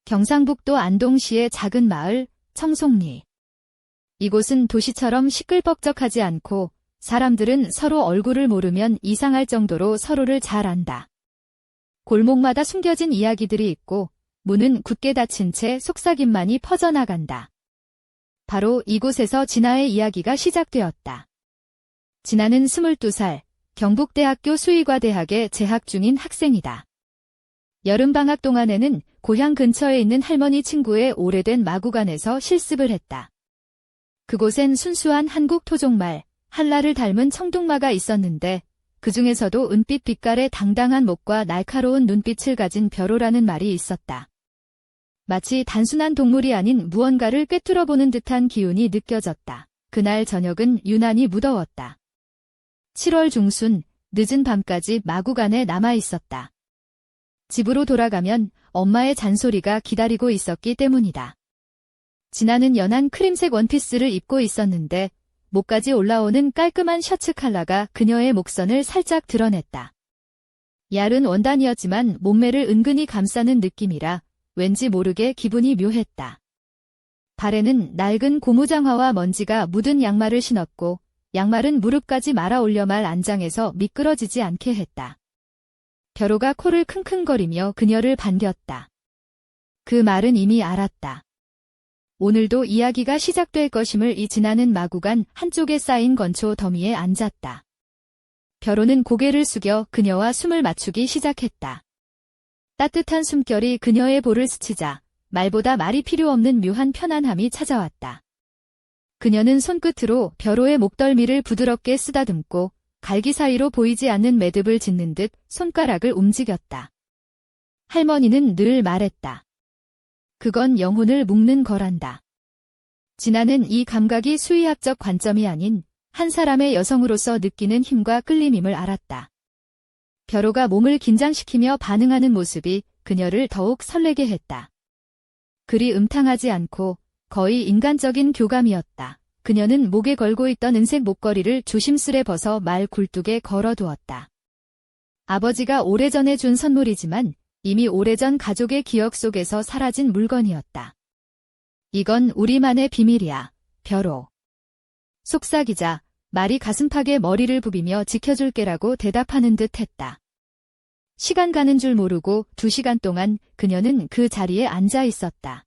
경상북도 안동시의 작은 마을, 청송리. 이곳은 도시처럼 시끌벅적하지 않고 사람들은 서로 얼굴을 모르면 이상할 정도로 서로를 잘 안다. 골목마다 숨겨진 이야기들이 있고 문은 굳게 닫힌 채 속삭임만이 퍼져나간다. 바로 이곳에서 진아의 이야기가 시작되었다. 진아는 22살, 경북대학교 수의과대학에 재학 중인 학생이다. 여름방학 동안에는 고향 근처에 있는 할머니 친구의 오래된 마구간에서 실습을 했다. 그곳엔 순수한 한국 토종말, 한라를 닮은 청둥마가 있었는데 그 중에서도 은빛 빛깔의 당당한 목과 날카로운 눈빛을 가진 벼로라는 말이 있었다. 마치 단순한 동물이 아닌 무언가를 꿰뚫어보는 듯한 기운이 느껴졌다. 그날 저녁은 유난히 무더웠다. 7월 중순, 늦은 밤까지 마구간에 남아있었다. 집으로 돌아가면 엄마의 잔소리가 기다리고 있었기 때문이다. 진아는 연한 크림색 원피스를 입고 있었는데 목까지 올라오는 깔끔한 셔츠 컬러가 그녀의 목선을 살짝 드러냈다. 얇은 원단이었지만 몸매를 은근히 감싸는 느낌이라 왠지 모르게 기분이 묘했다. 발에는 낡은 고무장화와 먼지가 묻은 양말을 신었고 양말은 무릎까지 말아 올려 말 안장에서 미끄러지지 않게 했다. 벼로가 코를 킁킁거리며 그녀를 반겼다. 그 말은 이미 알았다. 오늘도 이야기가 시작될 것임을 이 지나는 마구간 한쪽에 쌓인 건초 더미에 앉았다. 벼로는 고개를 숙여 그녀와 숨을 맞추기 시작했다. 따뜻한 숨결이 그녀의 볼을 스치자 말보다 말이 필요 없는 묘한 편안함이 찾아왔다. 그녀는 손끝으로 벼로의 목덜미를 부드럽게 쓰다듬고 갈기 사이로 보이지 않는 매듭을 짓는 듯 손가락을 움직였다. 할머니는 늘 말했다. 그건 영혼을 묶는 거란다. 진아는 이 감각이 수의학적 관점이 아닌 한 사람의 여성으로서 느끼는 힘과 끌림임을 알았다. 벼로가 몸을 긴장시키며 반응하는 모습이 그녀를 더욱 설레게 했다. 그리 음탕하지 않고 거의 인간적인 교감이었다. 그녀는 목에 걸고 있던 은색 목걸이를 조심스레 벗어 말 굴뚝에 걸어두었다. 아버지가 오래전에 준 선물이지만 이미 오래전 가족의 기억 속에서 사라진 물건이었다. 이건 우리만의 비밀이야, 벼로. 속삭이자 말이 가슴팍에 머리를 부비며 지켜줄게라고 대답하는 듯 했다. 시간 가는 줄 모르고 2시간 동안 그녀는 그 자리에 앉아 있었다.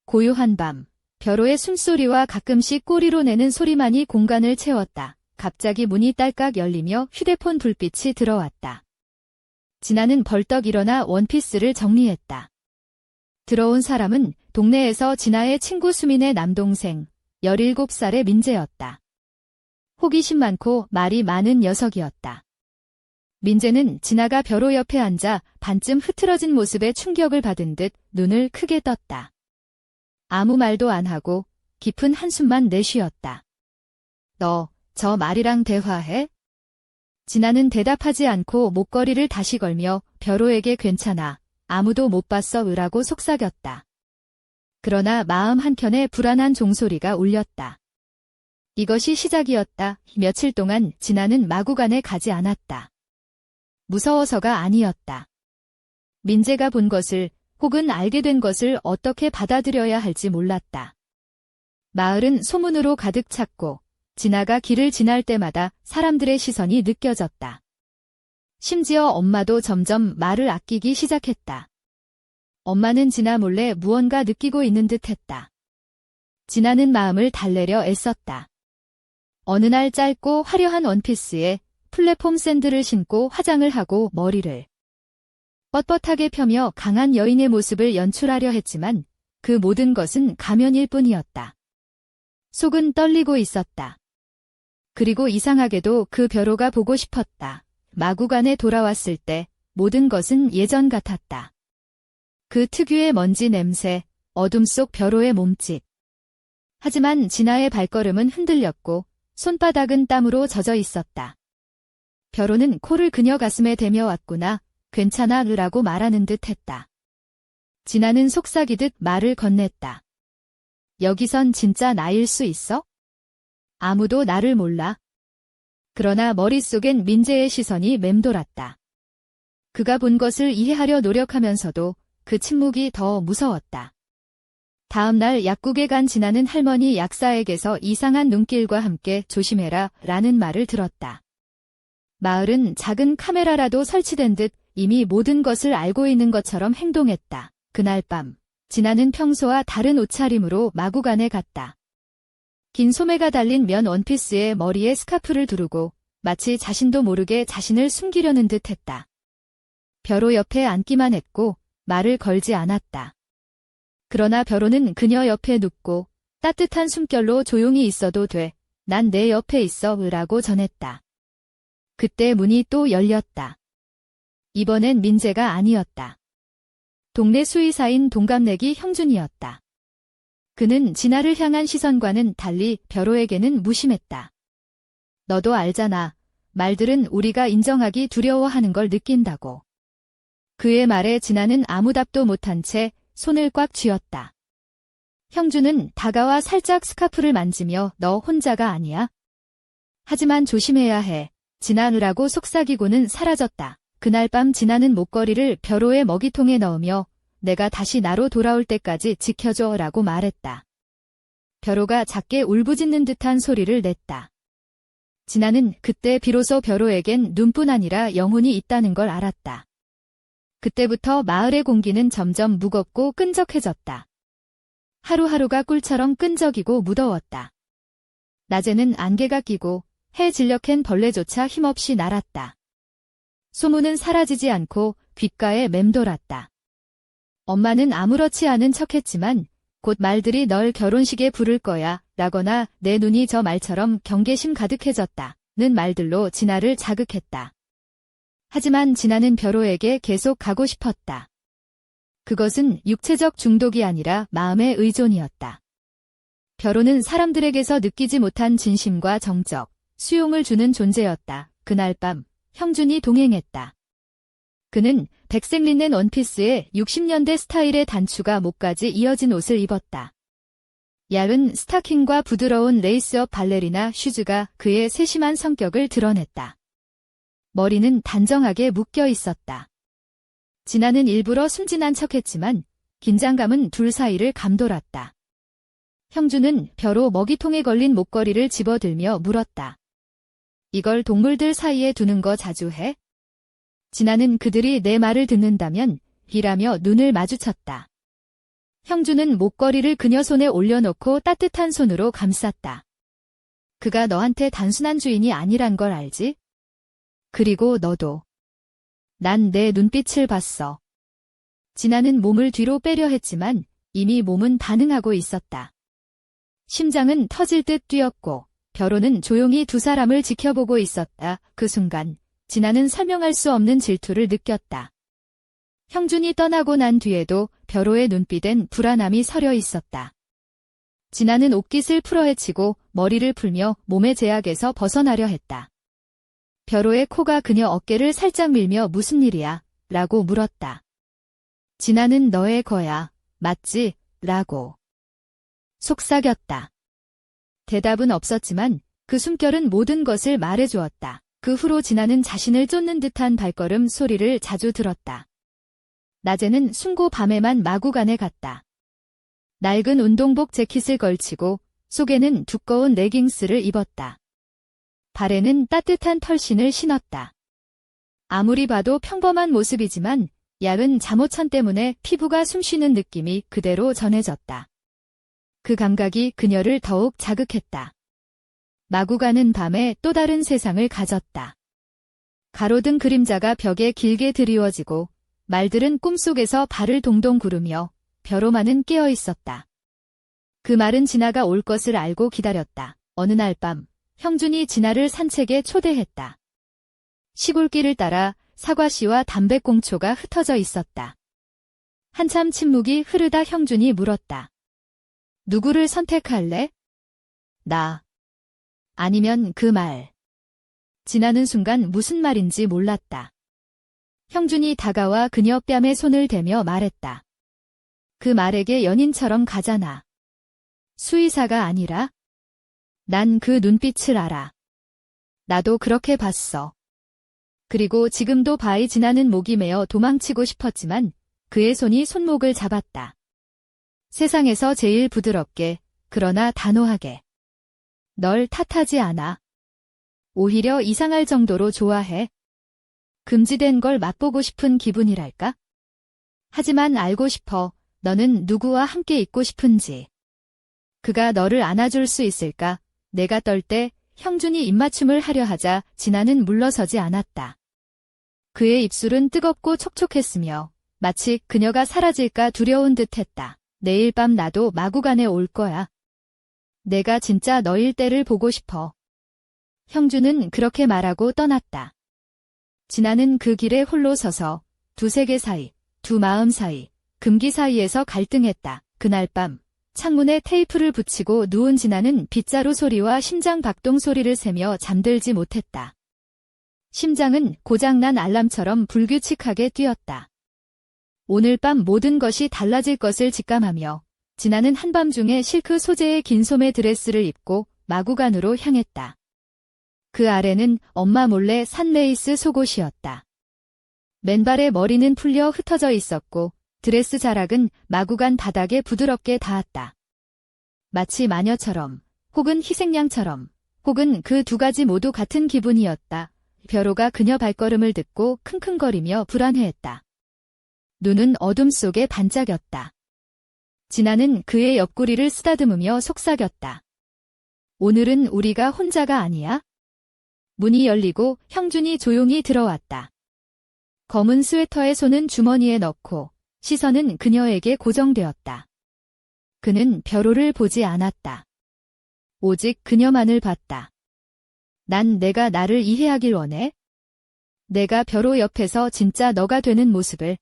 고요한 밤, 벼로의 숨소리와 가끔씩 꼬리로 내는 소리만이 공간을 채웠다. 갑자기 문이 딸깍 열리며 휴대폰 불빛이 들어왔다. 진아는 벌떡 일어나 원피스를 정리했다. 들어온 사람은 동네에서 진아의 친구 수민의 남동생, 17살의 민재였다. 호기심 많고 말이 많은 녀석이었다. 민재는 진아가 벼로 옆에 앉아 반쯤 흐트러진 모습에 충격을 받은 듯 눈을 크게 떴다. 아무 말도 안 하고 깊은 한숨만 내쉬었다. 너, 저 말이랑 대화해? 진아는 대답하지 않고 목걸이를 다시 걸며 벼로에게 괜찮아, 아무도 못 봤어 으라고 속삭였다. 그러나 마음 한켠에 불안한 종소리가 울렸다. 이것이 시작이었다. 며칠 동안 진아는 마구간에 가지 않았다. 무서워서가 아니었다. 민재가 본 것을 혹은 알게 된 것을 어떻게 받아들여야 할지 몰랐다. 마을은 소문으로 가득 찼고 진아가 길을 지날 때마다 사람들의 시선이 느껴졌다. 심지어 엄마도 점점 말을 아끼기 시작했다. 엄마는 진아 몰래 무언가 느끼고 있는 듯했다. 진아는 마음을 달래려 애썼다. 어느 날 짧고 화려한 원피스에 플랫폼 샌들을 신고 화장을 하고 머리를 뻣뻣하게 펴며 강한 여인의 모습을 연출하려 했지만 그 모든 것은 가면일 뿐이었다. 속은 떨리고 있었다. 그리고 이상하게도 그 벼로가 보고 싶었다. 마구간에 돌아왔을 때 모든 것은 예전 같았다. 그 특유의 먼지 냄새, 어둠 속 벼로의 몸짓. 하지만 진아의 발걸음은 흔들렸고 손바닥은 땀으로 젖어 있었다. 벼로는 코를 그녀 가슴에 대며 왔구나, 괜찮아 으라고 말하는 듯 했다. 진아는 속삭이듯 말을 건넸다. 여기선 진짜 나일 수 있어? 아무도 나를 몰라. 그러나 머릿속엔 민재의 시선이 맴돌았다. 그가 본 것을 이해하려 노력하면서도 그 침묵이 더 무서웠다. 다음 날 약국에 간 진아는 할머니 약사에게서 이상한 눈길과 함께 조심해라 라는 말을 들었다. 마을은 작은 카메라라도 설치된 듯 이미 모든 것을 알고 있는 것처럼 행동했다. 그날 밤, 진아는 평소와 다른 옷차림으로 마구간에 갔다. 긴 소매가 달린 면 원피스에 머리에 스카프를 두르고 마치 자신도 모르게 자신을 숨기려는 듯 했다. 벼로 옆에 앉기만 했고 말을 걸지 않았다. 그러나 벼로는 그녀 옆에 눕고 따뜻한 숨결로 조용히 있어도 돼. 난 내 옆에 있어 라고 전했다. 그때 문이 또 열렸다. 이번엔 민재가 아니었다. 동네 수의사인 동갑내기 형준이었다. 그는 진아를 향한 시선과는 달리 벼로에게는 무심했다. 너도 알잖아. 말들은 우리가 인정하기 두려워하는 걸 느낀다고. 그의 말에 진아는 아무 답도 못한 채 손을 꽉 쥐었다. 형준은 다가와 살짝 스카프를 만지며 너 혼자가 아니야? 하지만 조심해야 해. 진아느라고 속삭이고는 사라졌다. 그날 밤 진아는 목걸이를 벼로의 먹이통에 넣으며 내가 다시 나로 돌아올 때까지 지켜줘 라고 말했다. 벼로가 작게 울부짖는 듯한 소리를 냈다. 진아는 그때 비로소 벼로에겐 눈뿐 아니라 영혼이 있다는 걸 알았다. 그때부터 마을의 공기는 점점 무겁고 끈적해졌다. 하루하루가 꿀처럼 끈적이고 무더웠다. 낮에는 안개가 끼고 해 진력한 벌레조차 힘없이 날았다. 소문은 사라지지 않고 귓가에 맴돌았다. 엄마는 아무렇지 않은 척했지만 곧 말들이 널 결혼식에 부를 거야 라거나 내 눈이 저 말처럼 경계심 가득해졌다는 말들로 진아를 자극했다. 하지만 진아는 벼로에게 계속 가고 싶었다. 그것은 육체적 중독이 아니라 마음의 의존이었다. 벼로는 사람들에게서 느끼지 못한 진심과 정적, 수용을 주는 존재였다. 그날 밤 형준이 동행했다. 그는 백색 린넨 원피스에 60년대 스타일의 단추가 목까지 이어진 옷을 입었다. 얇은 스타킹과 부드러운 레이스업 발레리나 슈즈가 그의 세심한 성격을 드러냈다. 머리는 단정하게 묶여 있었다. 진아는 일부러 순진한 척했지만 긴장감은 둘 사이를 감돌았다. 형준은 벼로 먹이통에 걸린 목걸이를 집어들며 물었다. 이걸 동물들 사이에 두는 거 자주 해? 진아는 그들이 내 말을 듣는다면 이라며 눈을 마주쳤다. 형준은 목걸이를 그녀 손에 올려놓고 따뜻한 손으로 감쌌다. 그가 너한테 단순한 주인이 아니란 걸 알지? 그리고 너도. 난 내 눈빛을 봤어. 진아는 몸을 뒤로 빼려 했지만 이미 몸은 반응하고 있었다. 심장은 터질 듯 뛰었고 벼로는 조용히 두 사람을 지켜보고 있었다. 그 순간 진아는 설명할 수 없는 질투를 느꼈다. 형준이 떠나고 난 뒤에도 벼로의 눈빛엔 불안함이 서려 있었다. 진아는 옷깃을 풀어헤치고 머리를 풀며 몸의 제약에서 벗어나려 했다. 벼로의 코가 그녀 어깨를 살짝 밀며 무슨 일이야? 라고 물었다. 진아는 너의 거야. 맞지? 라고. 속삭였다. 대답은 없었지만 그 숨결은 모든 것을 말해주었다. 그 후로 진아는 자신을 쫓는 듯한 발걸음 소리를 자주 들었다. 낮에는 숨고 밤에만 마구간에 갔다. 낡은 운동복 재킷을 걸치고 속에는 두꺼운 레깅스를 입었다. 발에는 따뜻한 털신을 신었다. 아무리 봐도 평범한 모습이지만 얇은 잠옷천 때문에 피부가 숨쉬는 느낌이 그대로 전해졌다. 그 감각이 그녀를 더욱 자극했다. 마구 가는 밤에 또 다른 세상을 가졌다. 가로등 그림자가 벽에 길게 드리워지고 말들은 꿈속에서 발을 동동 구르며 벼로만은 깨어 있었다. 그 말은 진아가 올 것을 알고 기다렸다. 어느 날 밤 형준이 진아를 산책에 초대했다. 시골길을 따라 사과씨와 담배꽁초가 흩어져 있었다. 한참 침묵이 흐르다 형준이 물었다. 누구를 선택할래? 나. 아니면 그 말. 진아는 순간 무슨 말인지 몰랐다. 형준이 다가와 그녀 뺨에 손을 대며 말했다. 그 말에게 연인처럼 가잖아. 수의사가 아니라? 난 그 눈빛을 알아. 나도 그렇게 봤어. 그리고 지금도 바이 진아는 목이 메어 도망치고 싶었지만 그의 손이 손목을 잡았다. 세상에서 제일 부드럽게, 그러나 단호하게. 널 탓하지 않아. 오히려 이상할 정도로 좋아해. 금지된 걸 맛보고 싶은 기분이랄까? 하지만 알고 싶어. 너는 누구와 함께 있고 싶은지. 그가 너를 안아줄 수 있을까? 내가 떨 때 형준이 입맞춤을 하려 하자 진아는 물러서지 않았다. 그의 입술은 뜨겁고 촉촉했으며 마치 그녀가 사라질까 두려운 듯했다. 내일 밤 나도 마구간에 올 거야. 내가 진짜 너일 때를 보고 싶어. 형준은 그렇게 말하고 떠났다. 진아는 그 길에 홀로 서서 두 세계 사이, 두 마음 사이, 금기 사이에서 갈등했다. 그날 밤 창문에 테이프를 붙이고 누운 진아는 빗자루 소리와 심장 박동 소리를 세며 잠들지 못했다. 심장은 고장난 알람처럼 불규칙하게 뛰었다. 오늘 밤 모든 것이 달라질 것을 직감하며 진아는 한밤중에 실크 소재의 긴 소매 드레스를 입고 마구간으로 향했다. 그 아래는 엄마 몰래 산 레이스 속옷이었다. 맨발의 머리는 풀려 흩어져 있었고 드레스 자락은 마구간 바닥에 부드럽게 닿았다. 마치 마녀처럼 혹은 희생양처럼 혹은 그 두 가지 모두 같은 기분이었다. 벼로가 그녀 발걸음을 듣고 킁킁거리며 불안해했다. 눈은 어둠 속에 반짝였다. 진아는 그의 옆구리를 쓰다듬으며 속삭였다. 오늘은 우리가 혼자가 아니야? 문이 열리고 형준이 조용히 들어왔다. 검은 스웨터의 손은 주머니에 넣고 시선은 그녀에게 고정되었다. 그는 벼로를 보지 않았다. 오직 그녀만을 봤다. 난 내가 나를 이해하길 원해. 내가 벼로 옆에서 진짜 너가 되는 모습을.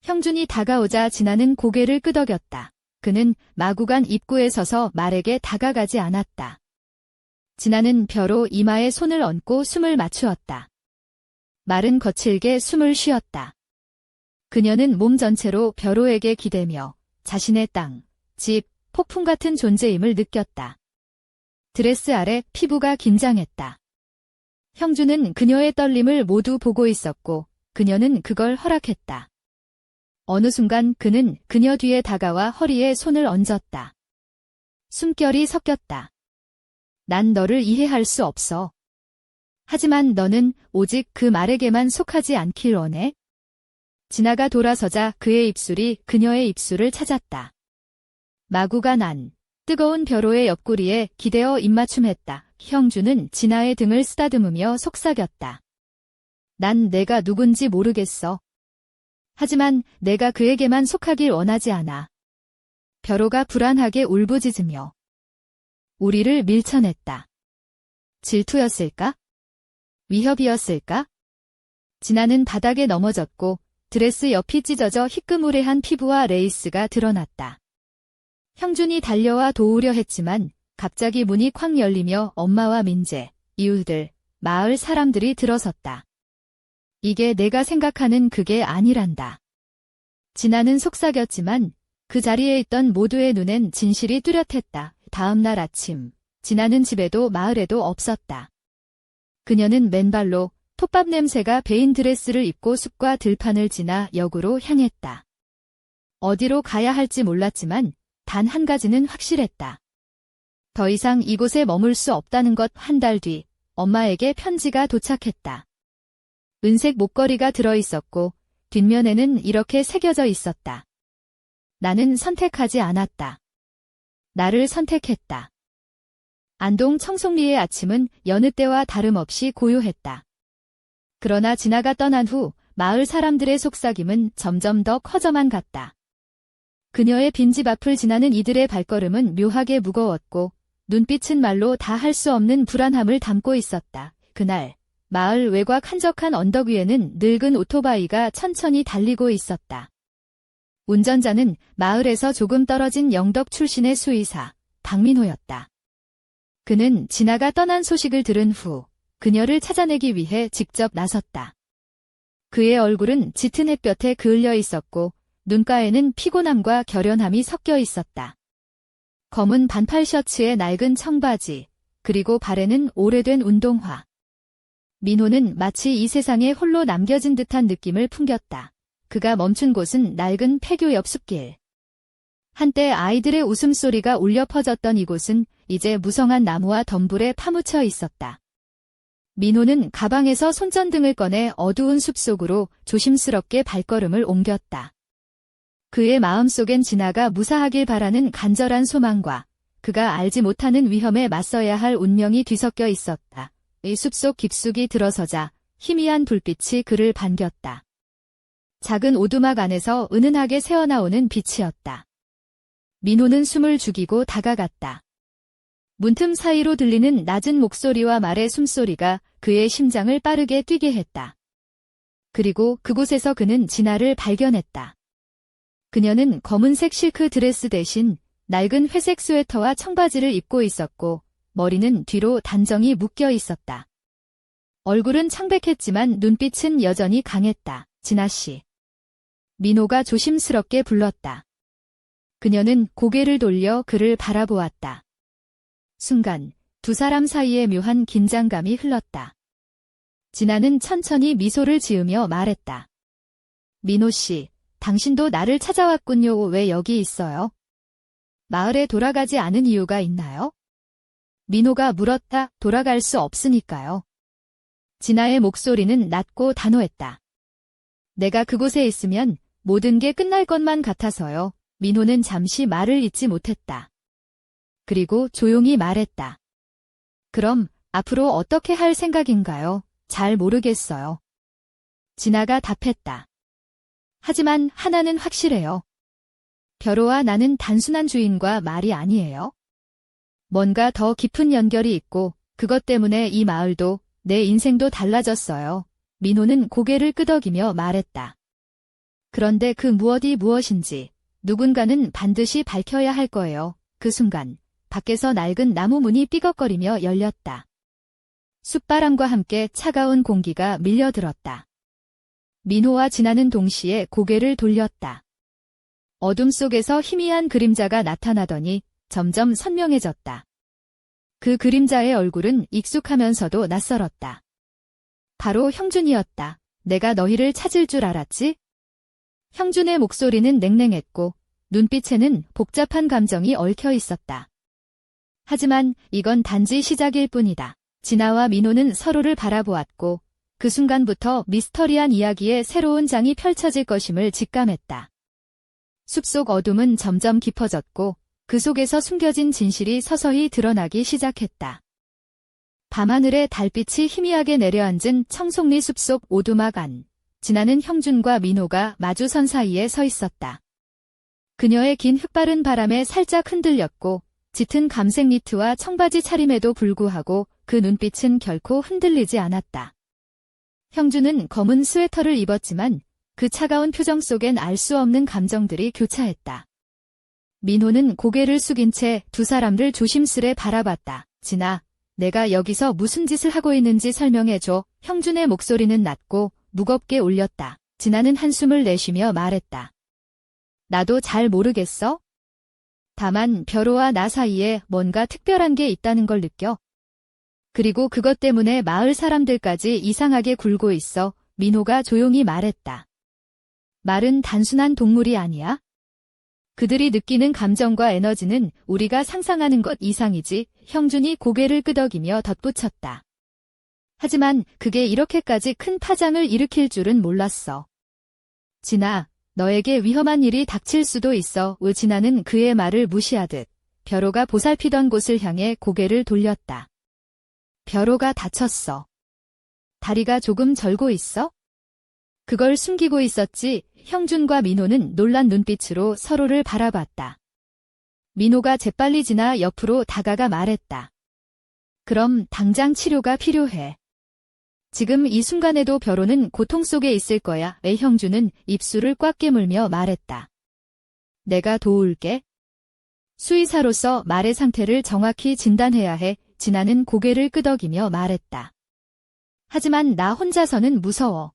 형준이 다가오자 진아는 고개를 끄덕였다. 그는 마구간 입구에 서서 말에게 다가가지 않았다. 진아는 벼로 이마에 손을 얹고 숨을 맞추었다. 말은 거칠게 숨을 쉬었다. 그녀는 몸 전체로 벼로에게 기대며 자신의 땅, 집, 폭풍 같은 존재임을 느꼈다. 드레스 아래 피부가 긴장했다. 형준은 그녀의 떨림을 모두 보고 있었고 그녀는 그걸 허락했다. 어느 순간 그는 그녀 뒤에 다가와 허리에 손을 얹었다. 숨결이 섞였다. 난 너를 이해할 수 없어. 하지만 너는 오직 그 말에게만 속하지 않길 원해. 진아가 돌아서자 그의 입술이 그녀의 입술을 찾았다. 마구간 안, 뜨거운 벼로의 옆구리에 기대어 입맞춤했다. 형준은 진아의 등을 쓰다듬으며 속삭였다. 난 내가 누군지 모르겠어. 하지만 내가 그에게만 속하길 원하지 않아. 벼로가 불안하게 울부짖으며 우리를 밀쳐냈다. 질투였을까? 위협이었을까? 진아는 바닥에 넘어졌고 드레스 옆이 찢어져 희끄무레한 피부와 레이스가 드러났다. 형준이 달려와 도우려 했지만 갑자기 문이 쾅 열리며 엄마와 민재, 이웃들, 마을 사람들이 들어섰다. 이게 내가 생각하는 그게 아니란다. 진아는 속삭였지만 그 자리에 있던 모두의 눈엔 진실이 뚜렷했다. 다음 날 아침, 진아는 집에도 마을에도 없었다. 그녀는 맨발로 톱밥 냄새가 배인 드레스를 입고 숲과 들판을 지나 역으로 향했다. 어디로 가야 할지 몰랐지만 단 한 가지는 확실했다. 더 이상 이곳에 머물 수 없다는 것. 한 달 뒤, 엄마에게 편지가 도착했다. 은색 목걸이가 들어있었고 뒷면에는 이렇게 새겨져 있었다. 나는 선택하지 않았다. 나를 선택했다. 안동 청송리의 아침은 여느 때와 다름없이 고요했다. 그러나 진아가 떠난 후 마을 사람들의 속삭임은 점점 더 커져만 갔다. 그녀의 빈집 앞을 지나는 이들의 발걸음은 묘하게 무거웠고 눈빛은 말로 다 할 수 없는 불안함을 담고 있었다. 그날 마을 외곽 한적한 언덕 위에는 늙은 오토바이가 천천히 달리고 있었다. 운전자는 마을에서 조금 떨어진 영덕 출신의 수의사 박민호였다. 그는 진아가 떠난 소식을 들은 후 그녀를 찾아내기 위해 직접 나섰다. 그의 얼굴은 짙은 햇볕에 그을려 있었고 눈가에는 피곤함과 결연함이 섞여 있었다. 검은 반팔 셔츠에 낡은 청바지, 그리고 발에는 오래된 운동화. 민호는 마치 이 세상에 홀로 남겨진 듯한 느낌을 풍겼다. 그가 멈춘 곳은 낡은 폐교 옆 숲길. 한때 아이들의 웃음소리가 울려 퍼졌던 이곳은 이제 무성한 나무와 덤불에 파묻혀 있었다. 민호는 가방에서 손전등을 꺼내 어두운 숲속으로 조심스럽게 발걸음을 옮겼다. 그의 마음속엔 진아가 무사하길 바라는 간절한 소망과 그가 알지 못하는 위험에 맞서야 할 운명이 뒤섞여 있었다. 이 숲속 깊숙이 들어서자 희미한 불빛이 그를 반겼다. 작은 오두막 안에서 은은하게 새어나오는 빛이었다. 민호는 숨을 죽이고 다가갔다. 문틈 사이로 들리는 낮은 목소리와 말의 숨소리가 그의 심장을 빠르게 뛰게 했다. 그리고 그곳에서 그는 진아를 발견했다. 그녀는 검은색 실크 드레스 대신 낡은 회색 스웨터와 청바지를 입고 있었고 머리는 뒤로 단정히 묶여 있었다. 얼굴은 창백했지만 눈빛은 여전히 강했다. 진아 씨. 민호가 조심스럽게 불렀다. 그녀는 고개를 돌려 그를 바라보았다. 순간 두 사람 사이에 묘한 긴장감이 흘렀다. 진아는 천천히 미소를 지으며 말했다. 민호 씨, 당신도 나를 찾아왔군요. 왜 여기 있어요? 마을에 돌아가지 않은 이유가 있나요? 민호가 물었다. 돌아갈 수 없으니까요. 진아의 목소리는 낮고 단호했다. 내가 그곳에 있으면 모든 게 끝날 것만 같아서요. 민호는 잠시 말을 잇지 못했다. 그리고 조용히 말했다. 그럼 앞으로 어떻게 할 생각인가요? 잘 모르겠어요. 진아가 답했다. 하지만 하나는 확실해요. 벼로와 나는 단순한 주인과 말이 아니에요. 뭔가 더 깊은 연결이 있고 그것 때문에 이 마을도 내 인생도 달라졌어요. 민호는 고개를 끄덕이며 말했다. 그런데 그 무엇이 무엇인지 누군가는 반드시 밝혀야 할 거예요. 그 순간 밖에서 낡은 나무 문이 삐걱거리며 열렸다. 숲바람과 함께 차가운 공기가 밀려들었다. 민호와 진아는 동시에 고개를 돌렸다. 어둠 속에서 희미한 그림자가 나타나더니 점점 선명해졌다. 그 그림자의 얼굴은 익숙하면서도 낯설었다. 바로 형준이었다. 내가 너희를 찾을 줄 알았지? 형준의 목소리는 냉랭했고 눈빛에는 복잡한 감정이 얽혀 있었다. 하지만 이건 단지 시작일 뿐이다. 진아와 민호는 서로를 바라보았고 그 순간부터 미스터리한 이야기의 새로운 장이 펼쳐질 것임을 직감했다. 숲속 어둠은 점점 깊어졌고 그 속에서 숨겨진 진실이 서서히 드러나기 시작했다. 밤하늘에 달빛이 희미하게 내려앉은 청송리 숲속 오두막 안, 진아는 형준과 민호가 마주선 사이에 서 있었다. 그녀의 긴 흑발은 바람에 살짝 흔들렸고 짙은 감색 니트와 청바지 차림에도 불구하고 그 눈빛은 결코 흔들리지 않았다. 형준은 검은 스웨터를 입었지만 그 차가운 표정 속엔 알 수 없는 감정들이 교차했다. 민호는 고개를 숙인 채 두 사람을 조심스레 바라봤다. 진아, 내가 여기서 무슨 짓을 하고 있는지 설명해줘. 형준의 목소리는 낮고 무겁게 울렸다. 진아는 한숨을 내쉬며 말했다. 나도 잘 모르겠어. 다만 벼로와 나 사이에 뭔가 특별한 게 있다는 걸 느껴. 그리고 그것 때문에 마을 사람들까지 이상하게 굴고 있어. 민호가 조용히 말했다. 말은 단순한 동물이 아니야. 그들이 느끼는 감정과 에너지는 우리가 상상하는 것 이상이지. 형준이 고개를 끄덕이며 덧붙였다. 하지만 그게 이렇게까지 큰 파장을 일으킬 줄은 몰랐어. 진아, 너에게 위험한 일이 닥칠 수도 있어. 진아는 그의 말을 무시하듯 벼로가 보살피던 곳을 향해 고개를 돌렸다. 벼로가 다쳤어. 다리가 조금 절고 있어? 그걸 숨기고 있었지. 형준과 민호는 놀란 눈빛으로 서로를 바라봤다. 민호가 재빨리 진아 옆으로 다가가 말했다. 그럼 당장 치료가 필요해. 지금 이 순간에도 벼로는 고통 속에 있을 거야. 형준은 입술을 꽉 깨물며 말했다. 내가 도울게. 수의사로서 말의 상태를 정확히 진단해야 해. 진아는 고개를 끄덕이며 말했다. 하지만 나 혼자서는 무서워.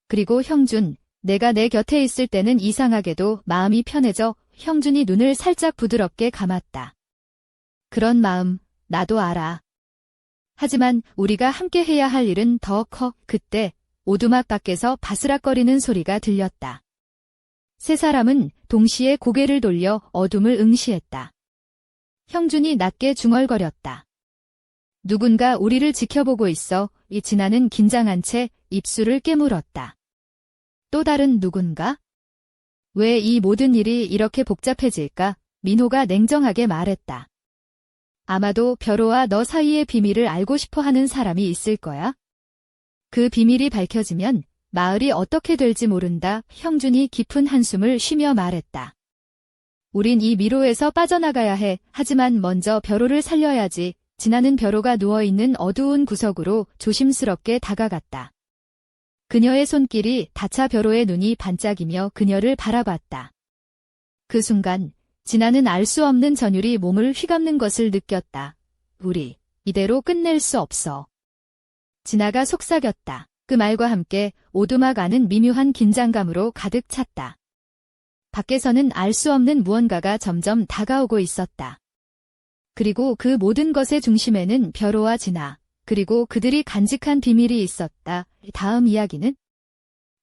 그리고 형준, 내가 내 곁에 있을 때는 이상하게도 마음이 편해져. 형준이 눈을 살짝 부드럽게 감았다. 그런 마음, 나도 알아. 하지만 우리가 함께 해야 할 일은 더 커. 그때 오두막 밖에서 바스락거리는 소리가 들렸다. 세 사람은 동시에 고개를 돌려 어둠을 응시했다. 형준이 낮게 중얼거렸다. 누군가 우리를 지켜보고 있어. 이 진아는 긴장한 채 입술을 깨물었다. 또 다른 누군가? 왜 이 모든 일이 이렇게 복잡해질까? 민호가 냉정하게 말했다. 아마도 벼로와 너 사이의 비밀을 알고 싶어 하는 사람이 있을 거야. 그 비밀이 밝혀지면 마을이 어떻게 될지 모른다. 형준이 깊은 한숨을 쉬며 말했다. 우린 이 미로에서 빠져나가야 해. 하지만 먼저 벼로를 살려야지. 진아는 벼로가 누워있는 어두운 구석으로 조심스럽게 다가갔다. 그녀의 손길이 닿자 벼로의 눈이 반짝이며 그녀를 바라봤다. 그 순간 진아는 알 수 없는 전율이 몸을 휘감는 것을 느꼈다. 우리 이대로 끝낼 수 없어. 진아가 속삭였다. 그 말과 함께 오두막 안은 미묘한 긴장감으로 가득 찼다. 밖에서는 알 수 없는 무언가가 점점 다가오고 있었다. 그리고 그 모든 것의 중심에는 벼로와 진아, 그리고 그들이 간직한 비밀이 있었다. 다음 이야기는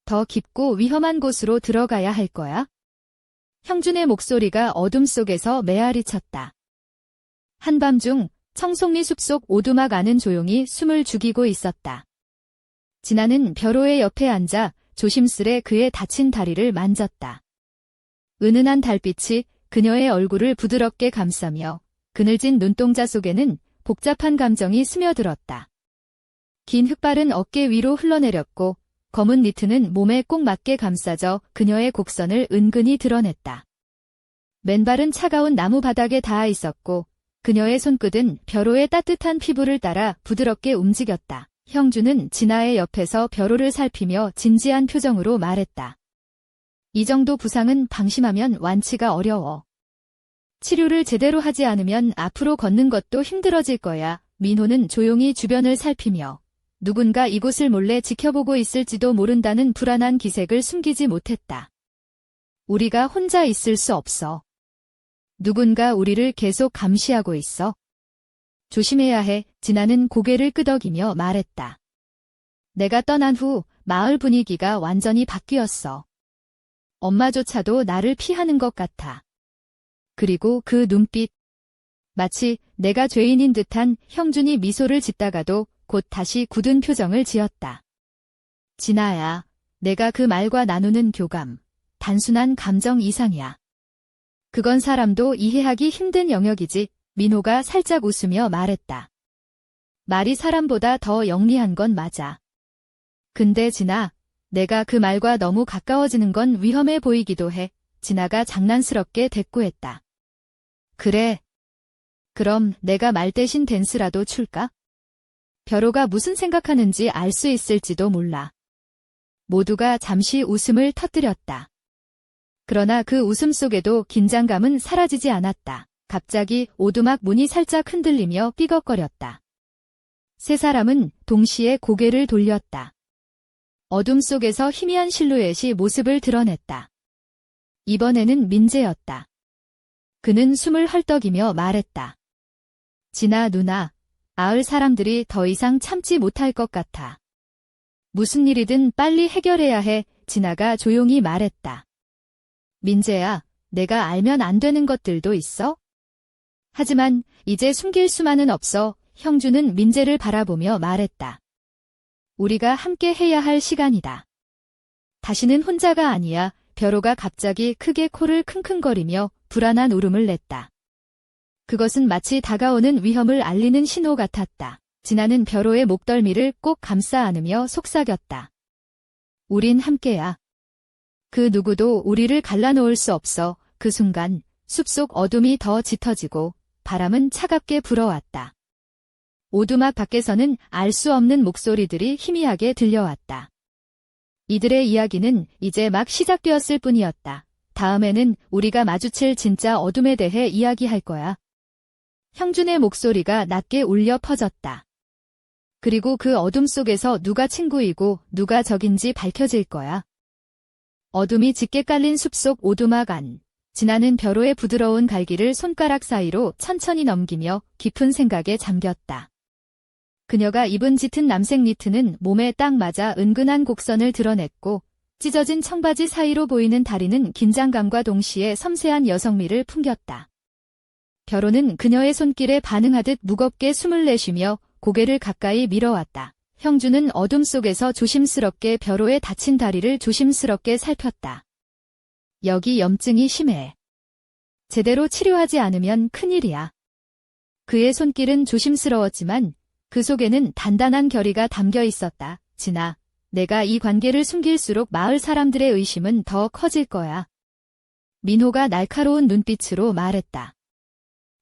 더 깊고 위험한 곳으로 들어가야 할 거야. 형준의 목소리가 어둠 속에서 메아리 쳤다. 한밤중 청송리 숲속 오두막 안은 조용히 숨을 죽이고 있었다. 진아는 벼로의 옆에 앉아 조심스레 그의 다친 다리를 만졌다. 은은한 달빛이 그녀의 얼굴을 부드럽게 감싸며 그늘진 눈동자 속에는 복잡한 감정이 스며들었다. 긴 흑발은 어깨 위로 흘러내렸고 검은 니트는 몸에 꼭 맞게 감싸져 그녀의 곡선을 은근히 드러냈다. 맨발은 차가운 나무 바닥에 닿아 있었고 그녀의 손끝은 벼로의 따뜻한 피부를 따라 부드럽게 움직였다. 형준은 진아의 옆에서 벼로를 살피며 진지한 표정으로 말했다. 이 정도 부상은 방심하면 완치가 어려워. 치료를 제대로 하지 않으면 앞으로 걷는 것도 힘들어질 거야. 민호는 조용히 주변을 살피며 누군가 이곳을 몰래 지켜보고 있을지도 모른다는 불안한 기색을 숨기지 못했다. 우리가 혼자 있을 수 없어. 누군가 우리를 계속 감시하고 있어. 조심해야 해. 진아는 고개를 끄덕이며 말했다. 내가 떠난 후 마을 분위기가 완전히 바뀌었어. 엄마조차도 나를 피하는 것 같아. 그리고 그 눈빛. 마치 내가 죄인인 듯한. 형준이 미소를 짓다가도 곧 다시 굳은 표정을 지었다. 진아야, 내가 그 말과 나누는 교감, 단순한 감정 이상이야. 그건 사람도 이해하기 힘든 영역이지. 민호가 살짝 웃으며 말했다. 말이 사람보다 더 영리한 건 맞아. 근데 진아, 내가 그 말과 너무 가까워지는 건 위험해 보이기도 해. 진아가 장난스럽게 대꾸했다. 그래. 그럼 내가 말 대신 댄스라도 출까? 벼로가 무슨 생각하는지 알 수 있을지도 몰라. 모두가 잠시 웃음을 터뜨렸다. 그러나 그 웃음 속에도 긴장감은 사라지지 않았다. 갑자기 오두막 문이 살짝 흔들리며 삐걱거렸다. 세 사람은 동시에 고개를 돌렸다. 어둠 속에서 희미한 실루엣이 모습을 드러냈다. 이번에는 민재였다. 그는 숨을 헐떡이며 말했다. 진아 누나, 마을 사람들이 더 이상 참지 못할 것 같아. 무슨 일이든 빨리 해결해야 해. 진아가 조용히 말했다. 민재야, 내가 알면 안 되는 것들도 있어? 하지만 이제 숨길 수만은 없어. 형준은 민재를 바라보며 말했다. 우리가 함께 해야 할 시간이다. 다시는 혼자가 아니야. 벼로가 갑자기 크게 코를 킁킁거리며 불안한 울음을 냈다. 그것은 마치 다가오는 위험을 알리는 신호 같았다. 진아는 벼로의 목덜미를 꼭 감싸 안으며 속삭였다. 우린 함께야. 그 누구도 우리를 갈라놓을 수 없어. 그 순간 숲속 어둠이 더 짙어지고 바람은 차갑게 불어왔다. 오두막 밖에서는 알 수 없는 목소리들이 희미하게 들려왔다. 이들의 이야기는 이제 막 시작되었을 뿐이었다. 다음에는 우리가 마주칠 진짜 어둠에 대해 이야기할 거야. 형준의 목소리가 낮게 울려 퍼졌다. 그리고 그 어둠 속에서 누가 친구이고 누가 적인지 밝혀질 거야. 어둠이 짙게 깔린 숲속 오두막 안. 진아는 벼로의 부드러운 갈기를 손가락 사이로 천천히 넘기며 깊은 생각에 잠겼다. 그녀가 입은 짙은 남색 니트는 몸에 딱 맞아 은근한 곡선을 드러냈고 찢어진 청바지 사이로 보이는 다리는 긴장감과 동시에 섬세한 여성미를 풍겼다. 벼로는 그녀의 손길에 반응하듯 무겁게 숨을 내쉬며 고개를 가까이 밀어왔다. 형주는 어둠 속에서 조심스럽게 벼로의 다친 다리를 조심스럽게 살폈다. 여기 염증이 심해. 제대로 치료하지 않으면 큰일이야. 그의 손길은 조심스러웠지만 그 속에는 단단한 결의가 담겨 있었다. 진아, 내가 이 관계를 숨길수록 마을 사람들의 의심은 더 커질 거야. 민호가 날카로운 눈빛으로 말했다.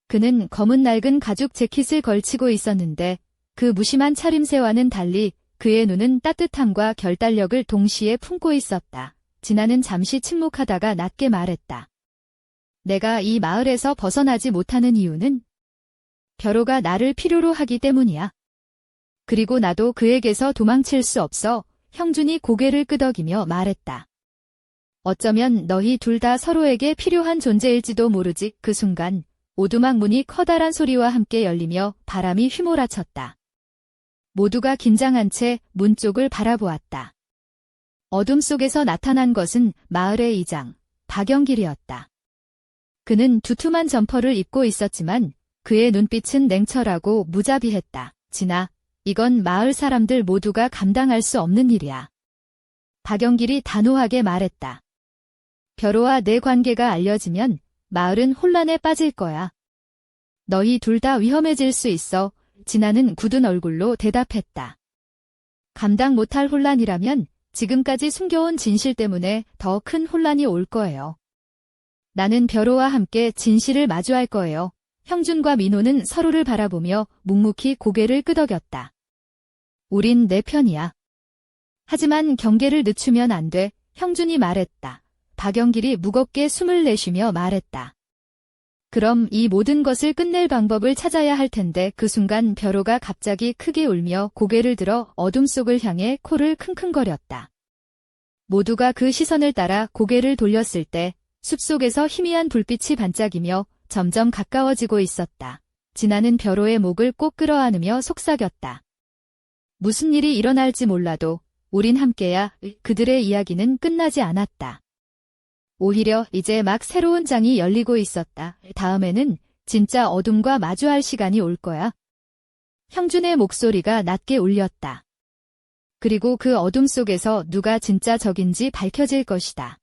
그는 검은 낡은 가죽 재킷을 걸치고 있었는데 그 무심한 차림새와는 달리 그의 눈은 따뜻함과 결단력을 동시에 품고 있었다. 진아는 잠시 침묵하다가 낮게 말했다. 내가 이 마을에서 벗어나지 못하는 이유는 벼로가 나를 필요로 하기 때문이야. 그리고 나도 그에게서 도망칠 수 없어. 형준이 고개를 끄덕이며 말했다. 어쩌면 너희 둘 다 서로에게 필요한 존재일지도 모르지. 그 순간 오두막 문이 커다란 소리와 함께 열리며 바람이 휘몰아쳤다. 모두가 긴장한 채 문 쪽을 바라보았다. 어둠 속에서 나타난 것은 마을의 이장, 박영길이었다. 그는 두툼한 점퍼를 입고 있었지만 그의 눈빛은 냉철하고 무자비했다. 진아, 이건 마을 사람들 모두가 감당할 수 없는 일이야. 박영길이 단호하게 말했다. 벼로와 내 관계가 알려지면 마을은 혼란에 빠질 거야. 너희 둘 다 위험해질 수 있어. 진아는 굳은 얼굴로 대답했다. 감당 못할 혼란이라면 지금까지 숨겨온 진실 때문에 더 큰 혼란이 올 거예요. 나는 벼로와 함께 진실을 마주할 거예요. 형준과 민호는 서로를 바라보며 묵묵히 고개를 끄덕였다. 우린 내 편이야. 하지만 경계를 늦추면 안 돼. 형준이 말했다. 박영길이 무겁게 숨을 내쉬며 말했다. 그럼 이 모든 것을 끝낼 방법을 찾아야 할 텐데. 그 순간 벼로가 갑자기 크게 울며 고개를 들어 어둠 속을 향해 코를 킁킁거렸다. 모두가 그 시선을 따라 고개를 돌렸을 때 숲속에서 희미한 불빛이 반짝이며 점점 가까워지고 있었다. 진아는 벼로의 목을 꼭 끌어안으며 속삭였다. 무슨 일이 일어날지 몰라도 우린 함께야. 그들의 이야기는 끝나지 않았다. 오히려 이제 막 새로운 장이 열리고 있었다. 다음에는 진짜 어둠과 마주할 시간이 올 거야. 형준의 목소리가 낮게 울렸다. 그리고 그 어둠 속에서 누가 진짜 적인지 밝혀질 것이다.